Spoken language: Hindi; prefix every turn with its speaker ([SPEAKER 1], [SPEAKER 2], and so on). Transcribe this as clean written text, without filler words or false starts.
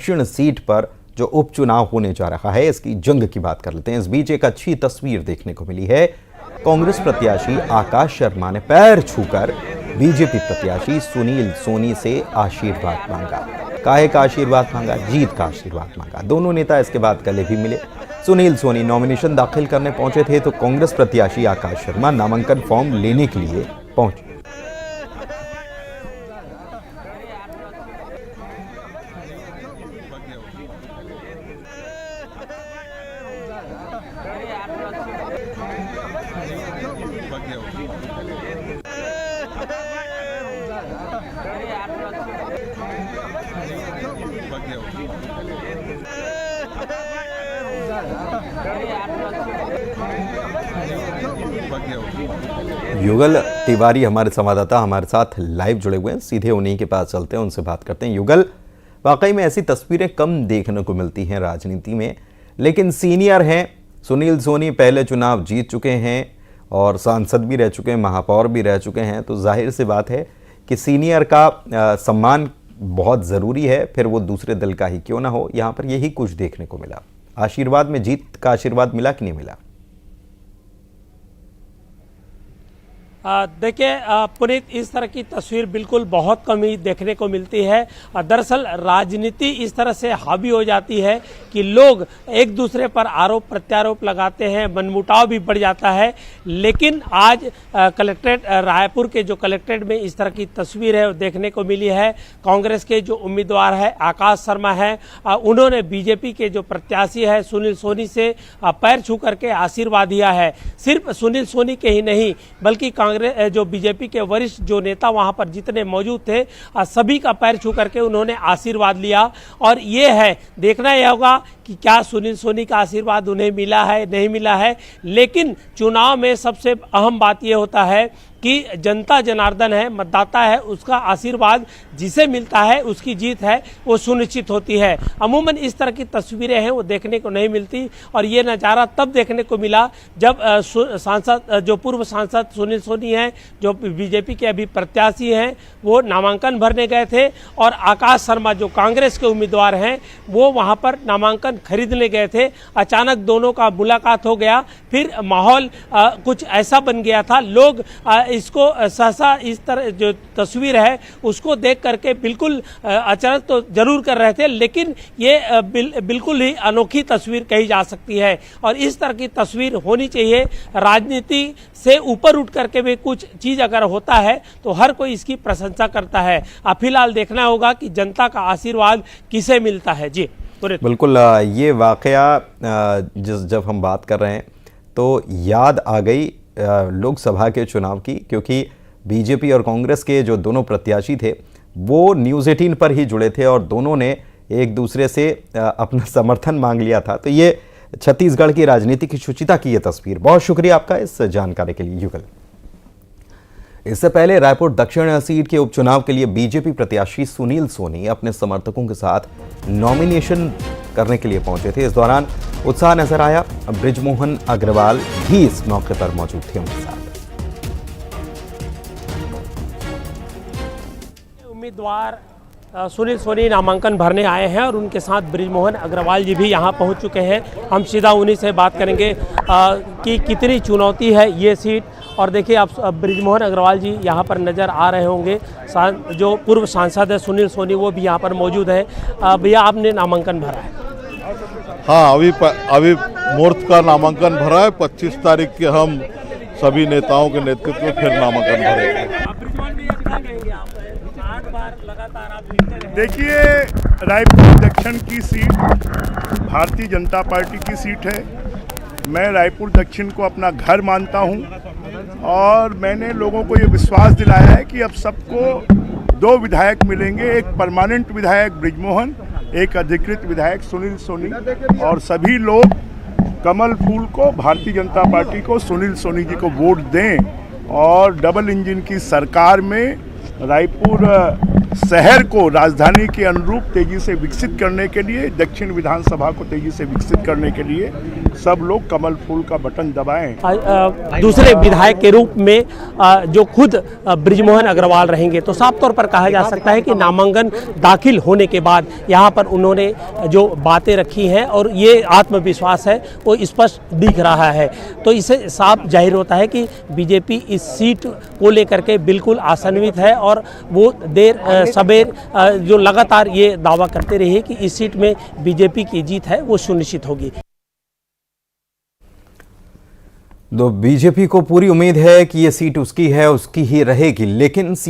[SPEAKER 1] दक्षिण सीट पर जो उपचुनाव होने जा रहा है, इसकी जंग की बात कर लेते हैं। इस बीच एक अच्छी तस्वीर देखने को मिली है। कांग्रेस प्रत्याशी आकाश शर्मा ने पैर छूकर बीजेपी प्रत्याशी सुनील सोनी से आशीर्वाद मांगा। काहे का आशीर्वाद मांगा? जीत का आशीर्वाद मांगा। दोनों नेता इसके बाद गले भी मिले। सुनील सोनी नॉमिनेशन दाखिल करने पहुंचे थे तो कांग्रेस प्रत्याशी आकाश शर्मा नामांकन फॉर्म लेने के लिए पहुंचे। युगल तिवारी हमारे संवाददाता हमारे साथ लाइव जुड़े हुए हैं, सीधे उन्हीं के पास चलते हैं, उनसे बात करते हैं। युगल, वाकई में ऐसी तस्वीरें कम देखने को मिलती हैं राजनीति में, लेकिन सीनियर हैं सुनील सोनी, पहले चुनाव जीत चुके हैं और सांसद भी रह चुके हैं, महापौर भी रह चुके हैं, तो जाहिर सी बात है कि सीनियर का सम्मान बहुत ज़रूरी है, फिर वो दूसरे दल का ही क्यों ना हो। यहाँ पर यही कुछ देखने को मिला। आशीर्वाद में जीत का आशीर्वाद मिला कि नहीं मिला?
[SPEAKER 2] देखिए पुनीत, इस तरह की तस्वीर बिल्कुल बहुत कम ही देखने को मिलती है। दरअसल राजनीति इस तरह से हावी हो जाती है कि लोग एक दूसरे पर आरोप प्रत्यारोप लगाते हैं, मनमुटाव भी बढ़ जाता है। लेकिन आज कलेक्ट्रेट रायपुर के जो कलेक्ट्रेट में इस तरह की तस्वीर है वो देखने को मिली है। कांग्रेस के जो उम्मीदवार है आकाश शर्मा है, उन्होंने बीजेपी के जो प्रत्याशी है सुनील सोनी से पैर छू करके आशीर्वाद दिया है। सिर्फ सुनील सोनी के ही नहीं बल्कि जो बीजेपी के वरिष्ठ जो नेता वहां पर जितने मौजूद थे सभी का पैर छू करके उन्होंने आशीर्वाद लिया। और ये है, देखना यह होगा कि क्या सुनील सोनी का आशीर्वाद उन्हें मिला है नहीं मिला है। लेकिन चुनाव में सबसे अहम बात यह होता है कि जनता जनार्दन है, मतदाता है, उसका आशीर्वाद जिसे मिलता है उसकी जीत है वो सुनिश्चित होती है। अमूमन इस तरह की तस्वीरें हैं वो देखने को नहीं मिलती और ये नज़ारा तब देखने को मिला जब सांसद जो पूर्व सांसद सुनील सोनी हैं, जो बीजेपी के अभी प्रत्याशी हैं, वो नामांकन भरने गए थे और आकाश शर्मा जो कांग्रेस के उम्मीदवार हैं वो वहाँ पर नामांकन खरीदने गए थे। अचानक दोनों का मुलाकात हो गया, फिर माहौल कुछ ऐसा बन गया था। लोग इसको सहसा इस तरह जो तस्वीर है उसको देख करके बिल्कुल अचरज तो जरूर कर रहे थे, लेकिन ये बिल्कुल ही अनोखी तस्वीर कही जा सकती है और इस तरह की तस्वीर होनी चाहिए। राजनीति से ऊपर उठ करके भी कुछ चीज अगर होता है तो हर कोई इसकी प्रशंसा करता है। फिलहाल देखना होगा कि जनता का आशीर्वाद किसे मिलता है। जी
[SPEAKER 1] बिल्कुल, ये वाकया जब हम बात कर रहे हैं तो याद आ गई लोकसभा के चुनाव की, क्योंकि बीजेपी और कांग्रेस के जो दोनों प्रत्याशी थे वो न्यूज़ 18 पर ही जुड़े थे और दोनों ने एक दूसरे से अपना समर्थन मांग लिया था। तो ये छत्तीसगढ़ की राजनीति की शुचिता की ये तस्वीर। बहुत शुक्रिया आपका इस जानकारी के लिए युगल। इससे पहले रायपुर दक्षिण सीट के उपचुनाव के लिए बीजेपी प्रत्याशी सुनील सोनी अपने समर्थकों के साथ नॉमिनेशन करने के लिए पहुंचे थे। इस दौरान उत्साह नजर आया। बृजमोहन अग्रवाल भी इस मौके पर मौजूद थे उनके साथ।
[SPEAKER 2] उम्मीदवार सुनील सोनी नामांकन भरने आए हैं और उनके साथ बृजमोहन अग्रवाल जी भी यहां पहुंच चुके हैं। हम सीधा उन्हीं से बात करेंगे कि कितनी चुनौती है ये सीट। और देखिए आप बृजमोहन अग्रवाल जी यहाँ पर नज़र आ रहे होंगे, जो पूर्व सांसद है सुनील सोनी वो भी यहाँ पर मौजूद है। भैया आपने नामांकन भरा है?
[SPEAKER 3] हाँ, अभी मुहूर्त का नामांकन भरा है। 25 तारीख के हम सभी नेताओं के नेतृत्व में फिर नामांकन भरेंगे।
[SPEAKER 4] देखिए, रायपुर दक्षिण की सीट भारतीय जनता पार्टी की सीट है। मैं रायपुर दक्षिण को अपना घर मानता हूं और मैंने लोगों को ये विश्वास दिलाया है कि अब सबको 2 विधायक मिलेंगे, एक परमानेंट विधायक बृजमोहन, एक अधिकृत विधायक सुनील सोनी, और सभी लोग कमल फूल को, भारतीय जनता पार्टी को, सुनील सोनी जी को वोट दें और डबल इंजन की सरकार में रायपुर शहर को राजधानी के अनुरूप तेजी से विकसित करने के लिए, दक्षिण विधानसभा को तेजी से विकसित करने के लिए सब लोग कमल फूल का बटन दबाएं।
[SPEAKER 2] दूसरे विधायक के रूप में जो खुद बृजमोहन अग्रवाल रहेंगे, तो साफ तौर पर कहा जा सकता है कि नामांकन दाखिल होने के बाद यहाँ पर उन्होंने जो बातें रखी हैं और ये आत्मविश्वास है वो स्पष्ट दिख रहा है। तो इससे साफ जाहिर होता है कि बीजेपी इस सीट को लेकर के बिल्कुल आशान्वित है और वो देर सबेर जो लगातार ये दावा करते रहे कि इस सीट में बीजेपी की जीत है वो सुनिश्चित होगी।
[SPEAKER 1] तो बीजेपी को पूरी उम्मीद है कि ये सीट उसकी है, उसकी ही रहेगी, लेकिन